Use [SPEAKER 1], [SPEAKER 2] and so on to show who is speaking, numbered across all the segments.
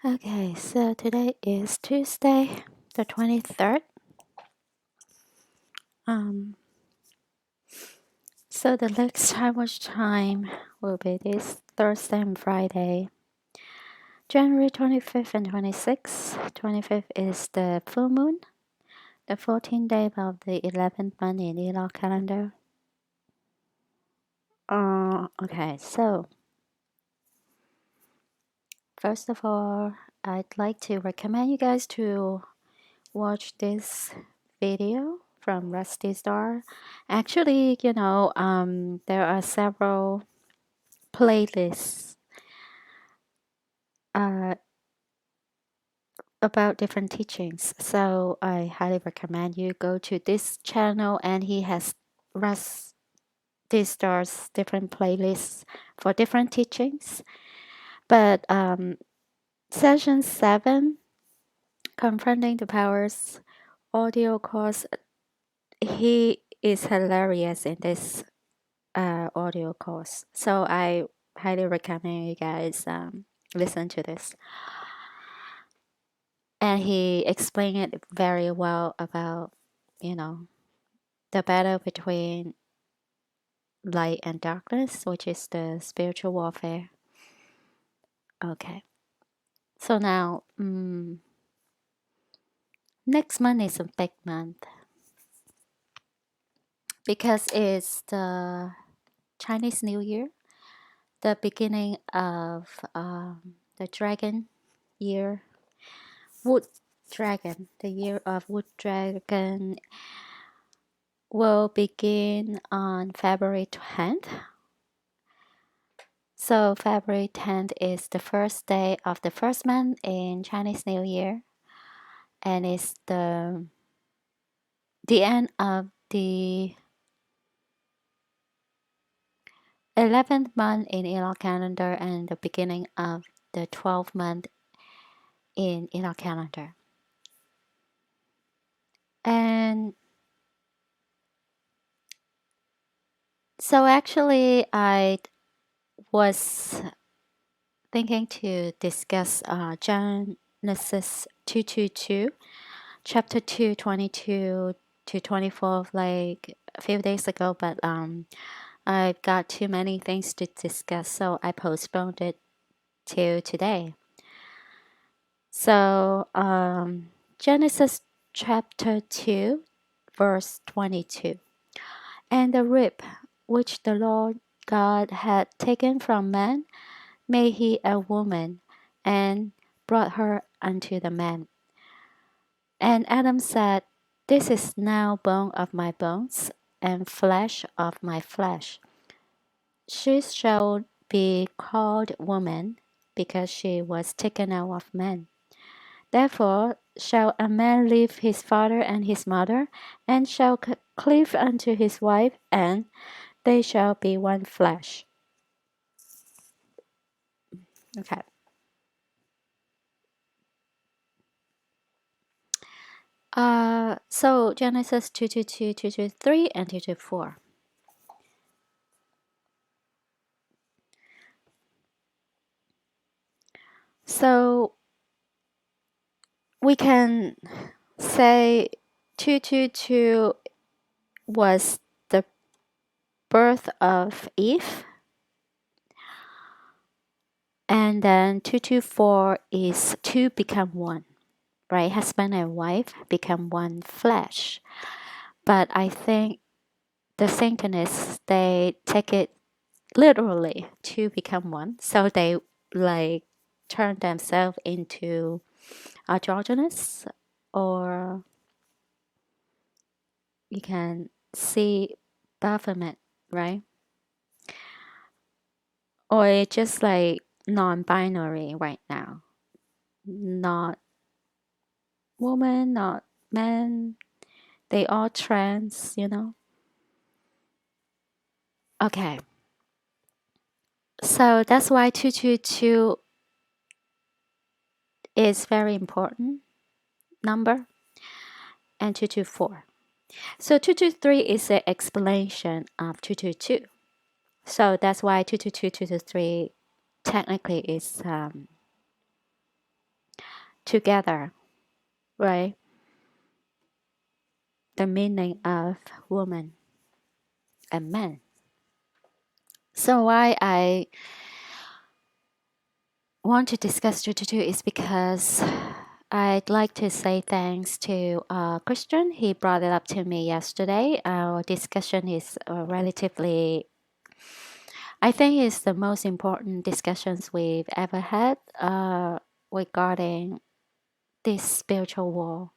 [SPEAKER 1] Okay, so today is Tuesday, the 23rd. Um, so the next time will be this Thursday and Friday, January 25th and 26th. 25th is the full moon, the 14th day of the 11th month in Elul calendar. Okay, so first of all, I'd like to recommend you guys to watch this video from Rusty Star. Actually, there are several playlists uh, about different teachings. So I highly recommend you go to this channel, and he has Rusty Star's different playlists for different teachings. But session 7, Confronting the Powers audio course, he is hilarious in this audio course. So I highly recommend you guys listen to this. And he explained it very well about, you know, the battle between light and darkness, which is the spiritual warfare. Okay. So now, next month is a big month because it's the Chinese New Year, the beginning of the dragon year, wood dragon. The year of wood dragon will begin on February 10th. So February 10th is the first day of the first month in Chinese New Year, and it's the end of the 11th month in Elul calendar and the beginning of the 12th month in Elul calendar. And so actually I was thinking to discuss Genesis 222, chapter 2, 22 to 24, like a few days ago, but I've got too many things to discuss, so I postponed it to today. So, Genesis chapter 2, verse 22. And the rib which the Lord God had taken from man made he a woman, and brought her unto the man. And Adam said, This is now bone of my bones, and flesh of my flesh. She shall be called woman, because she was taken out of man. Therefore shall a man leave his father and his mother, and shall cleave unto his wife, and they shall be one flesh. Okay. So Genesis 2:22, 2:3, and 2:4. So we can say 2:22 was the birth of Eve, and then 2:4 is two become one, right? Husband and wife become one flesh. But I think the Satanists, they take it literally to become one. So they like turn themselves into androgynous, or you can see Baphomet, right? Or it's just like non-binary right now. Not woman, not man. They all trans. Okay. So that's why 222 is very important number, and 224. So 223 is an explanation of 222. So that's why 222, 223 technically is together, right? The meaning of woman and man. So why I want to discuss 222 is because I'd like to say thanks to Christian. He brought it up to me yesterday. Our discussion is relatively, I think, it's the most important discussions we've ever had regarding this spiritual war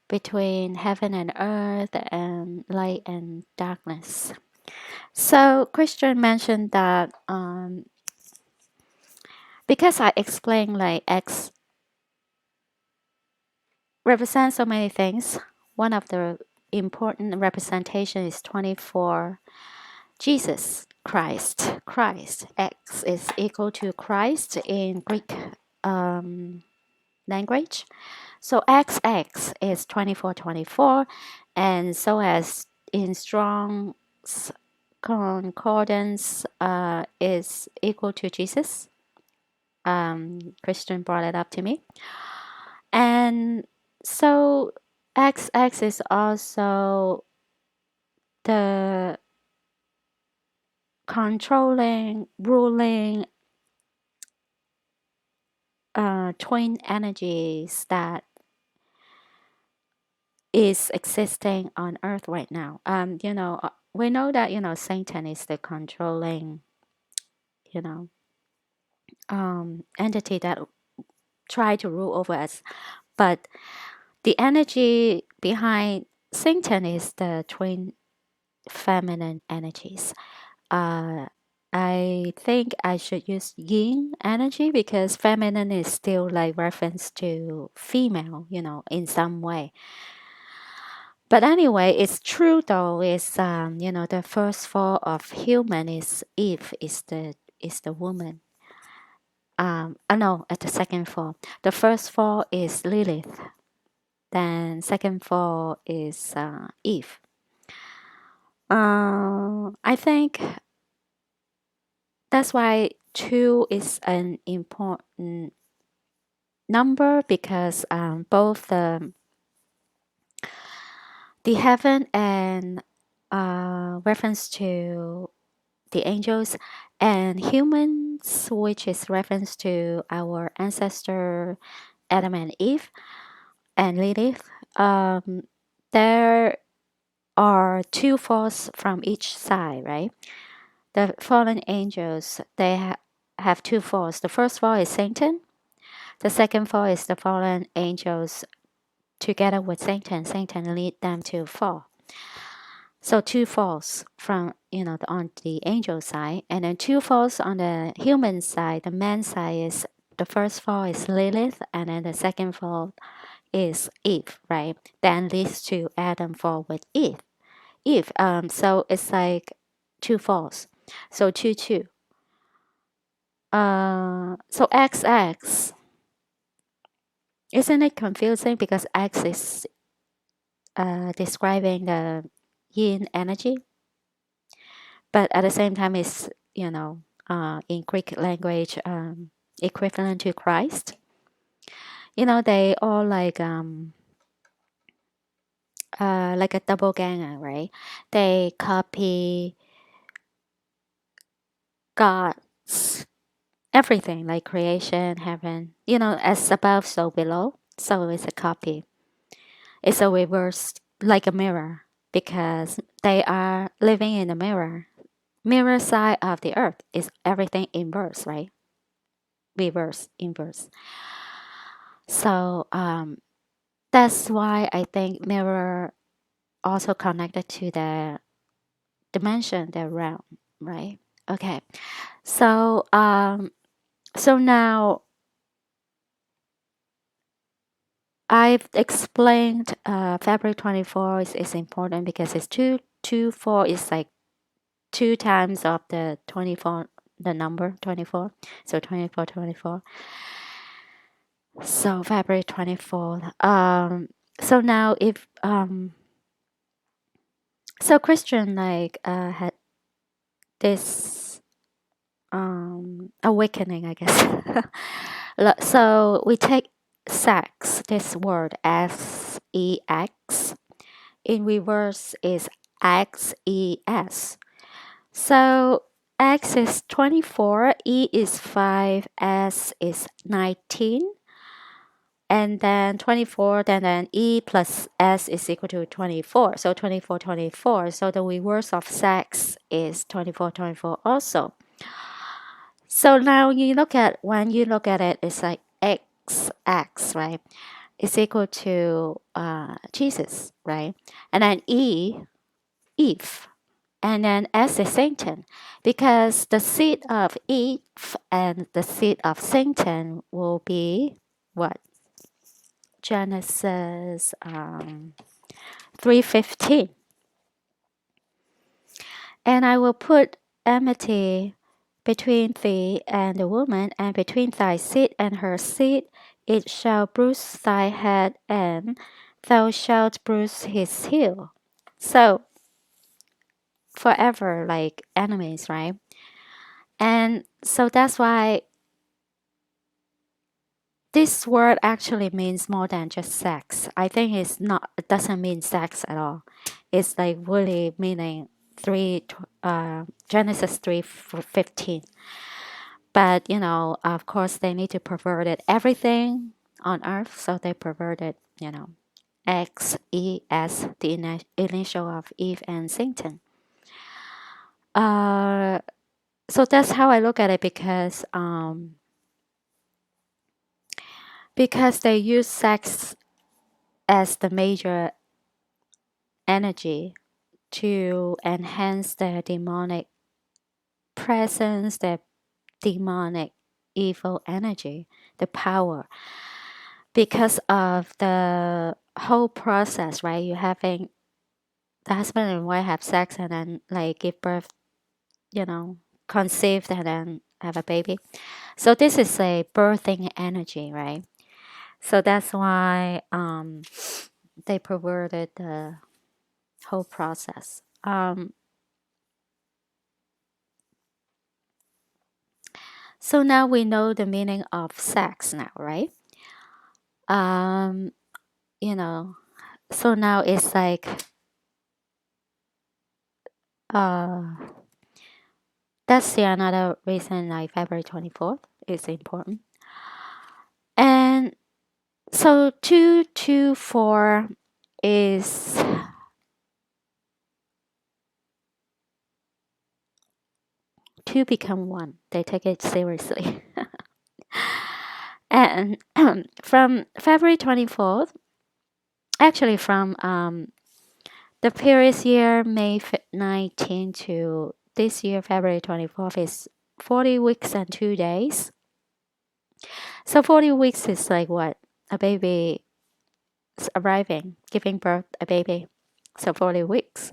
[SPEAKER 1] between heaven and earth and light and darkness. So Christian mentioned that because I explained like X represents so many things, one of the important representation is 24 Jesus Christ. Christ X is equal to Christ in Greek language. So XX is 2424, and so as in Strong's concordance is equal to Jesus. Christian brought it up to me. And so XX is also the controlling, ruling twin energies that is existing on Earth right now. We know that Satan is the controlling, you know, entity that try to rule over us, but the energy behind Satan is the twin feminine energies. Uh, I think I should use yin energy because feminine is still like reference to female, in some way. But anyway, it's true though. Is the first fall of human is Eve is the woman. No, at the second fall, the first fall is Lilith. Then second fall is Eve. I think that's why two is an important number because both the heaven and reference to the angels and humans, which is reference to our ancestor Adam and Eve and Lilith. There are two falls from each side, right? The fallen angels, they have two falls. The first fall is Satan. The second fall is the fallen angels together with Satan. Satan lead them to fall. So two falls from on the angel side, and then two falls on the human side. The man side is the first fall is Lilith, and then the second fall is Eve, right? Then leads to Adam fall with Eve. So it's like two falls. So two two. So XX, isn't it confusing because X is describing the yin energy, but at the same time it's in Greek language equivalent to Christ. They all like a double ganger, right? They copy God's everything, like creation, heaven. As above, so below. So it's a copy. It's a reverse, like a mirror, because they are living in a mirror. Mirror side of the earth is everything inverse, right? Reverse, inverse. So that's why I think mirror also connected to the dimension, the realm, right? Okay. So now I've explained February 24 is important because it's 224 is like two times of the 24, the number 24. So 24, 24. So February 24th. So now if so Christian had this awakening, I guess. So we take sex, this word sex, in reverse is xes. So x is 24, e is 5, s is 19, and then 24, then e plus s is equal to 24. So 24, 24. So the reverse of sex is 24, 24 also. So now when you look at it, it's like x, right? Is equal to Jesus, right? And then Eve, and then S is Satan, because the seed of Eve and the seed of Satan will be what? Genesis 3:15. And I will put enmity between thee and the woman, and between thy seed and her seed. It shall bruise thy head, and thou shalt bruise his heel. So forever like enemies, right? And so that's why this word actually means more than just sex. I think it doesn't mean sex at all. It's like really meaning Genesis 3:15. But of course they need to pervert it everything on earth, so they perverted, X E S, the initial of Eve and Satan. So that's how I look at it, because they use sex as the major energy to enhance their demonic presence, their demonic evil energy, the power. Because of the whole process, right? You having the husband and wife have sex and then like give birth, conceived and then have a baby. So this is a birthing energy, right? So that's why they perverted the whole process. So now we know the meaning of sex now, right? Um, so now it's like uh that's the another reason like February 24th is important. And so 224 is two become one. They take it seriously. And from February 24th, actually from the previous year, May 19 to this year, February 24th, is 40 weeks and 2 days. So 40 weeks is like what? A baby is arriving, giving birth a baby. So 40 weeks.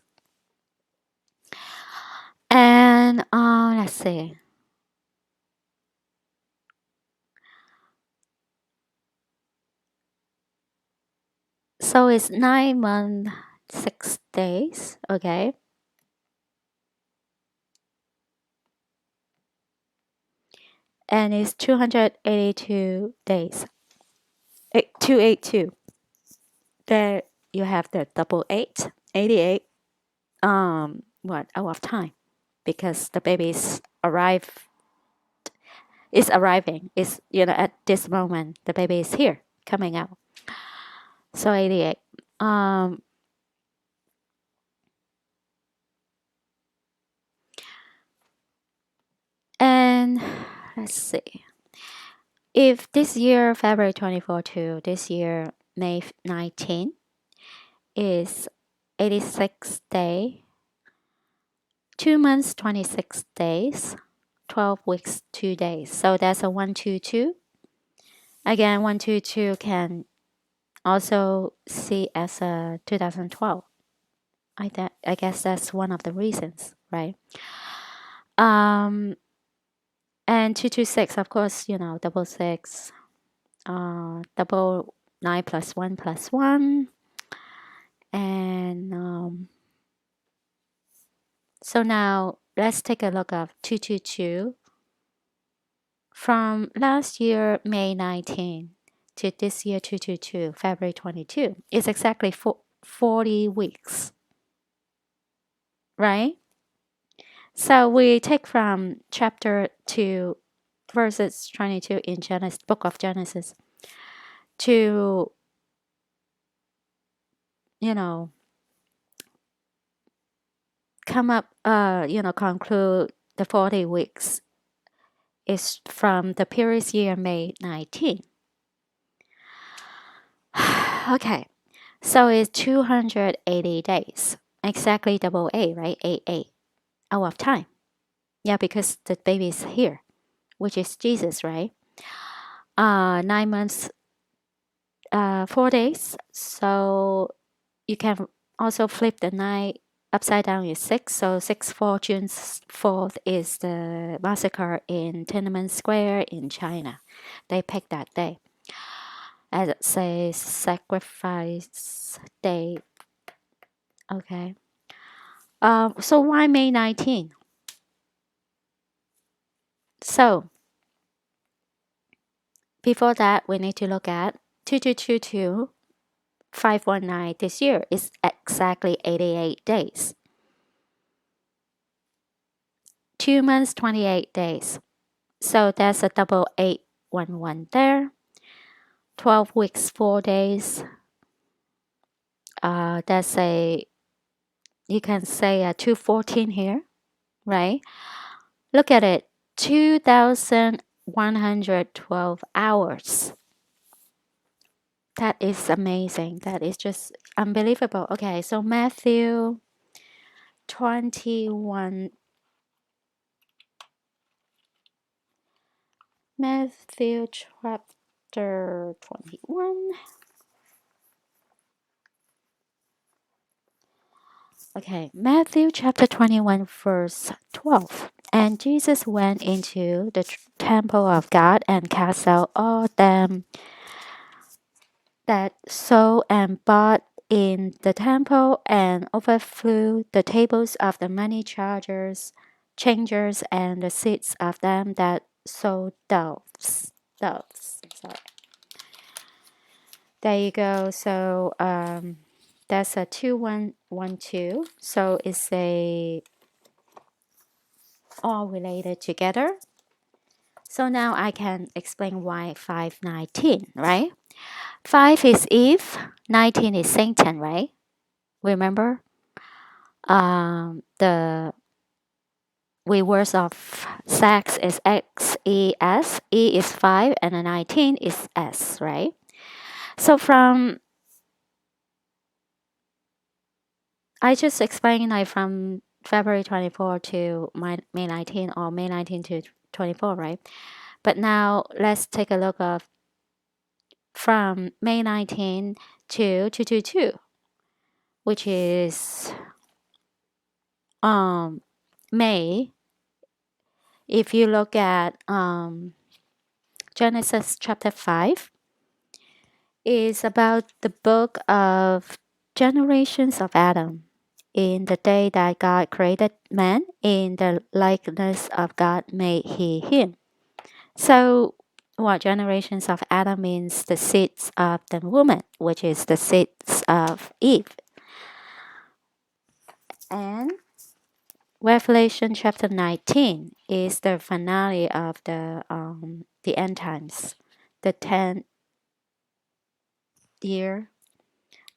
[SPEAKER 1] And let's see. So it's 9 months, 6 days. Okay. And it's 282 days. 282. There you have the double 8, 88. What out of time, because the baby is arriving. Is at this moment the baby is here coming out. So 88. And let's see. If this year February 24 to this year May 19 is 86 day, 2 months 26 days, 12 weeks 2 days. So that's a 122. Again, 122 can also see as a 2012. I guess that's one of the reasons, right? And 226, of course, double six, double 9 plus 1 plus 1. And so now let's take a look at 222 from last year, May 19 to this year 222, February 22. It's exactly 40 weeks, right? So we take from chapter 2, verses 22 in Genesis, book of Genesis, to, come up, conclude the 40 weeks is from the previous year, May 19. Okay, so it's 280 days. Exactly double A, right? 8 out of time. Yeah, because the baby is here, which is Jesus, right? 9 months, 4 days. So you can also flip the 9 upside down is 6. So 6/4, June 4th is the massacre in Tiananmen Square in China. They picked that day as a sacrifice day. Okay. So why May 19? So before that, we need to look at 2222 519 this year is exactly 88 days. 2 months, 28 days. So that's a double 811 there. 12 weeks, 4 days. That's you can say a 214 here, right? Look at it, 2,112 hours. That is amazing. That is just unbelievable. Okay, so Matthew 21. Matthew chapter 21. Okay, Matthew chapter 21, verse 12. And Jesus went into the temple of God and cast out all them that sold and bought in the temple, and overthrew the tables of the money changers, and the seats of them that sold doves. Sorry. There you go. So that's a 2112. So it's all related together. So now I can explain why 519, right? 5 is Eve, 19 is Satan, right? Remember? The reverse of sex is XES, E is 5, and the 19 is S, right? So I just explained like from February 24 to May 19 or May 19 to 24, right? But now let's take a look of from May 19 to 222, which is May. If you look at Genesis chapter 5, is about the book of generations of Adam. In the day that God created man, in the likeness of God made he him. So, what generations of Adam means the seeds of the woman, which is the seeds of Eve. And Revelation chapter 19 is the finale of the end times, the 10th year.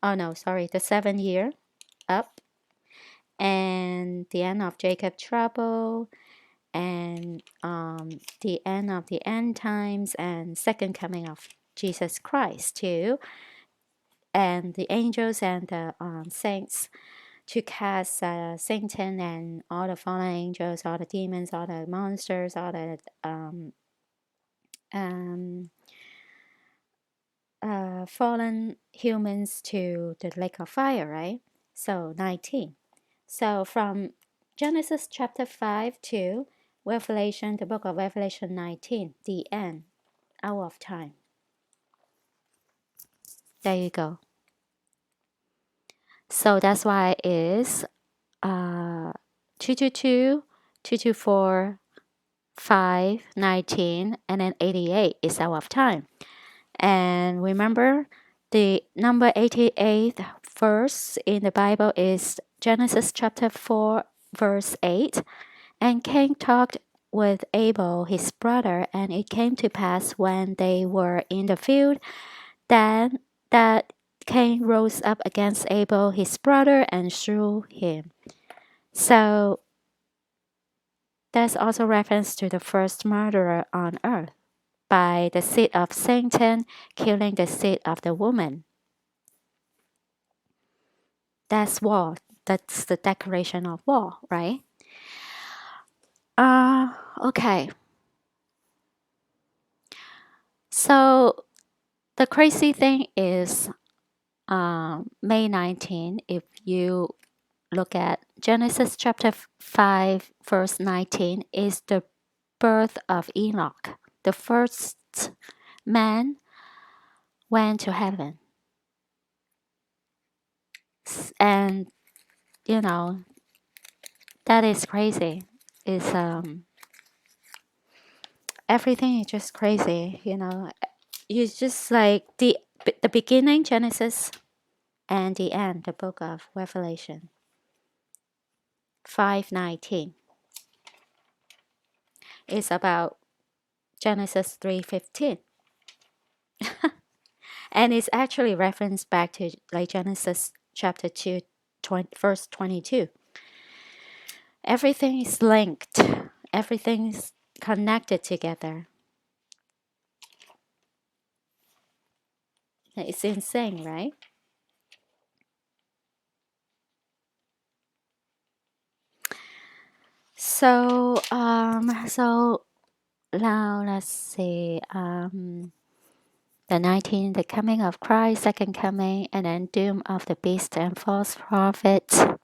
[SPEAKER 1] Oh no, sorry, the 7th year up, and the end of Jacob's trouble, and the end of the end times, and second coming of Jesus Christ too, and the angels and the saints to cast Satan and all the fallen angels, all the demons, all the monsters, all the fallen humans to the lake of fire, right? So 19. So from Genesis chapter 5 to Revelation, the book of Revelation 19, the end, out of time. There you go. So that's why it is 222, 224, 5, 19, and then 88 is out of time. And remember the number 88th verse in the Bible is Genesis chapter 4, verse 8. And Cain talked with Abel his brother, and it came to pass when they were in the field that Cain rose up against Abel his brother and slew him. So that's also reference to the first murderer on earth by the seed of Satan killing the seed of the woman. That's war. That's the declaration of war, right? Okay. So the crazy thing is, May 19, if you look at Genesis chapter 5, verse 19, is the birth of Enoch. The first man went to heaven. And, you know, that is crazy. It's, everything is just crazy, you know. It's just like the beginning, Genesis, and the end, the book of Revelation. 5:19 is about Genesis 3:15. And it's actually referenced back to like Genesis chapter 2, verse 22. Everything is linked. Everything's connected together. It's insane, right? So now let's see. The 19, the coming of Christ, second coming, and then doom of the beast and false prophet.